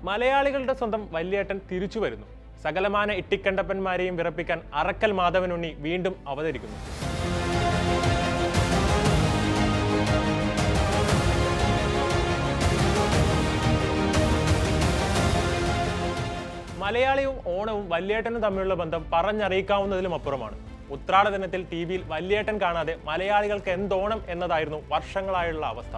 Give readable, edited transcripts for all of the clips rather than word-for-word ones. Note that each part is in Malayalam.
മലയാളികളുടെ സ്വന്തം വല്യേട്ടൻ തിരിച്ചു വരുന്നു. സകലമാന ഇട്ടിക്കണ്ടപ്പന്മാരെയും വിറപ്പിക്കാൻ അറക്കൽ മാധവനുണ്ണി വീണ്ടും അവതരിക്കുന്നു. മലയാളിയും ഓണവും വല്യേട്ടനും തമ്മിലുള്ള ബന്ധം പറഞ്ഞറിയിക്കാവുന്നതിലും അപ്പുറമാണ്. ഉത്രാട ദിനത്തിൽ ടി.വിയിൽ വല്യേട്ടൻ കാണാതെ മലയാളികൾക്ക് എന്തോണം എന്നതായിരുന്നു വർഷങ്ങളായുള്ള അവസ്ഥ.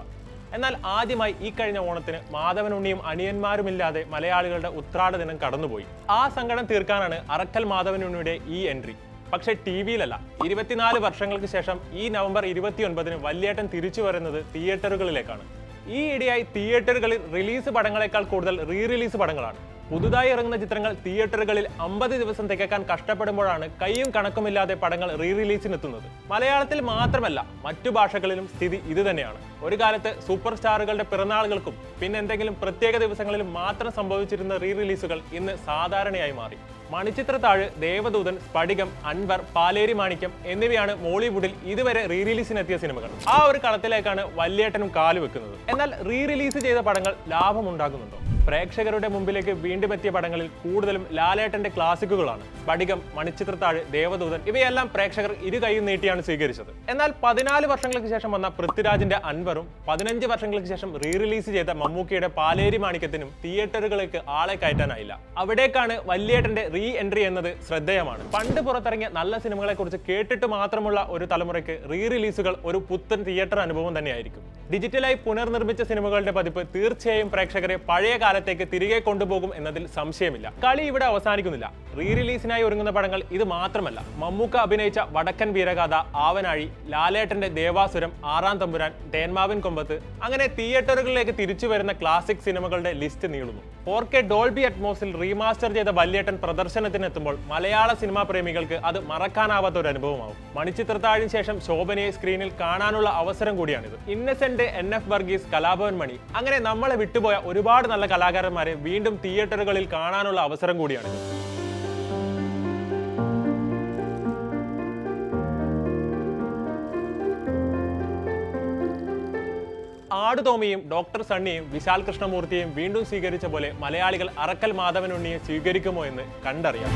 എന്നാൽ ആദ്യമായി ഈ കഴിഞ്ഞ ഓണത്തിന് മാധവനുണ്ണിയും അനിയന്മാരുമില്ലാതെ മലയാളികളുടെ ഉത്രാട ദിനം കടന്നുപോയി. ആ സങ്കടം തീർക്കാനാണ് അറക്കൽ മാധവനുണ്ണിയുടെ ഈ എൻട്രി. പക്ഷെ ടി.വിയിലല്ല. 24 വർഷങ്ങൾക്ക് ശേഷം ഈ നവംബർ 29-ന് വല്യേട്ടൻ തിരിച്ചു വരുന്നത് തിയേറ്ററുകളിലേക്കാണ്. ഈ ഇടയായി തിയേറ്ററുകളിൽ റിലീസ് പടങ്ങളെക്കാൾ കൂടുതൽ റീ റിലീസ് പടങ്ങളാണ്. പുതുതായി ഇറങ്ങുന്ന ചിത്രങ്ങൾ തിയേറ്ററുകളിൽ 50 ദിവസം തികക്കാൻ കഷ്ടപ്പെടുമ്പോഴാണ് കൈയും കണക്കുമില്ലാതെ പടങ്ങൾ റീ റിലീസിനെത്തുന്നത്. മലയാളത്തിൽ മാത്രമല്ല മറ്റു ഭാഷകളിലും സ്ഥിതി ഇത് തന്നെയാണ്. ഒരു കാലത്ത് സൂപ്പർ സ്റ്റാറുകളുടെ പിറന്നാളുകൾക്കും പിന്നെ എന്തെങ്കിലും പ്രത്യേക ദിവസങ്ങളിലും മാത്രം സംഭവിച്ചിരുന്ന റീ റിലീസുകൾ ഇന്ന് സാധാരണയായി മാറി. മണിച്ചിത്രത്താഴ്, ദേവദൂതൻ, സ്ഫടികം, അൻവർ, പാലേരി മാണിക്യം എന്നിവയാണ് മോളിവുഡിൽ ഇതുവരെ റീ റിലീസിനെത്തിയ സിനിമകൾ. ആ ഒരു കളത്തിലേക്കാണ് വല്യേട്ടനും കാലുവെക്കുന്നത്. എന്നാൽ റീ റിലീസ് ചെയ്ത പടങ്ങൾ ലാഭമുണ്ടാകുന്നുണ്ടോ? പ്രേക്ഷകരുടെ മുമ്പിലേക്ക് വീണ്ടും എത്തിയ പടങ്ങളിൽ കൂടുതലും ലാലേട്ടന്റെ ക്ലാസിക്കുകളാണ്. സ്ഫടികം, മണിച്ചിത്രത്താഴ്, ദേവദൂതൻ ഇവയെല്ലാം പ്രേക്ഷകർ ഇരു കൈയും നീട്ടിയാണ് സ്വീകരിച്ചത്. എന്നാൽ 14 വർഷങ്ങൾക്ക് ശേഷം വന്ന പൃഥ്വിരാജിന്റെ അൻവറും 15 വർഷങ്ങൾക്ക് ശേഷം റീ റിലീസ് ചെയ്ത മമ്മൂക്കയുടെ പാലേരി മാണിക്യത്തിനും തിയേറ്ററുകളിലേക്ക് ആളെ കയറ്റാനായില്ല. അവിടേക്കാണ് വല്യേട്ടന്റെ റീ എൻട്രി എന്നത് ശ്രദ്ധേയമാണ്. പണ്ട് പുറത്തിറങ്ങിയ നല്ല സിനിമകളെ കുറിച്ച് കേട്ടിട്ട് മാത്രമുള്ള ഒരു തലമുറയ്ക്ക് റീ റിലീസുകൾ ഒരു പുത്തൻ തിയേറ്റർ അനുഭവം തന്നെയായിരിക്കും. ഡിജിറ്റലായി പുനർനിർമ്മിച്ച സിനിമകളുടെ പതിപ്പ് തീർച്ചയായും പ്രേക്ഷകരെ പഴയ കാലത്തേക്ക് തിരികെ കൊണ്ടുപോകും എന്നതിൽ സംശയമില്ല. കളി ഇവിടെ അവസാനിക്കുന്നില്ല. റീ റിലീസിനായി ഒരുങ്ങുന്ന പടങ്ങൾ ഇത് മാത്രമല്ല. മമ്മൂക്ക അഭിനയിച്ച വടക്കൻ വീരഗാഥ, ആവനാഴി, ലാലേട്ടന്റെ ദേവാസുരം, ആറാം തമ്പുരാൻ, തേന്മാവിൻ കൊമ്പത്ത്, അങ്ങനെ തിയേറ്ററുകളിലേക്ക് തിരിച്ചു വരുന്ന ക്ലാസിക് സിനിമകളുടെ ലിസ്റ്റ് നീളുന്നു. 4K ഡോൾബി അറ്റ്മോസിൽ റീമാസ്റ്റർ ചെയ്ത വല്യേട്ടൻ പ്രദർശനത്തിനെത്തുമ്പോൾ മലയാള സിനിമാ പ്രേമികൾക്ക് അത് മറക്കാനാവാത്ത ഒരു അനുഭവമാവും. മണിച്ചിത്രത്താഴിന് ശേഷം ശോഭനയെ സ്ക്രീനിൽ കാണാനുള്ള അവസരം കൂടിയാണിത്. ഇന്നസെന്റ്, NF വർഗീസ്, കലാഭവൻ മണി, അങ്ങനെ നമ്മളെ വിട്ടുപോയ ഒരുപാട് നല്ല കലാകാരന്മാരെ വീണ്ടും തിയേറ്ററുകളിൽ കാണാനുള്ള അവസരം കൂടിയാണിത്. ആടുതോമയും ഡോക്ടർ സണ്ണിയും വിശാൽ കൃഷ്ണമൂർത്തിയെയും വീണ്ടും സ്വീകരിച്ച പോലെ മലയാളികൾ അറക്കൽ മാധവനുണ്ണിയെ സ്വീകരിക്കുമോ എന്ന് കണ്ടറിയാം.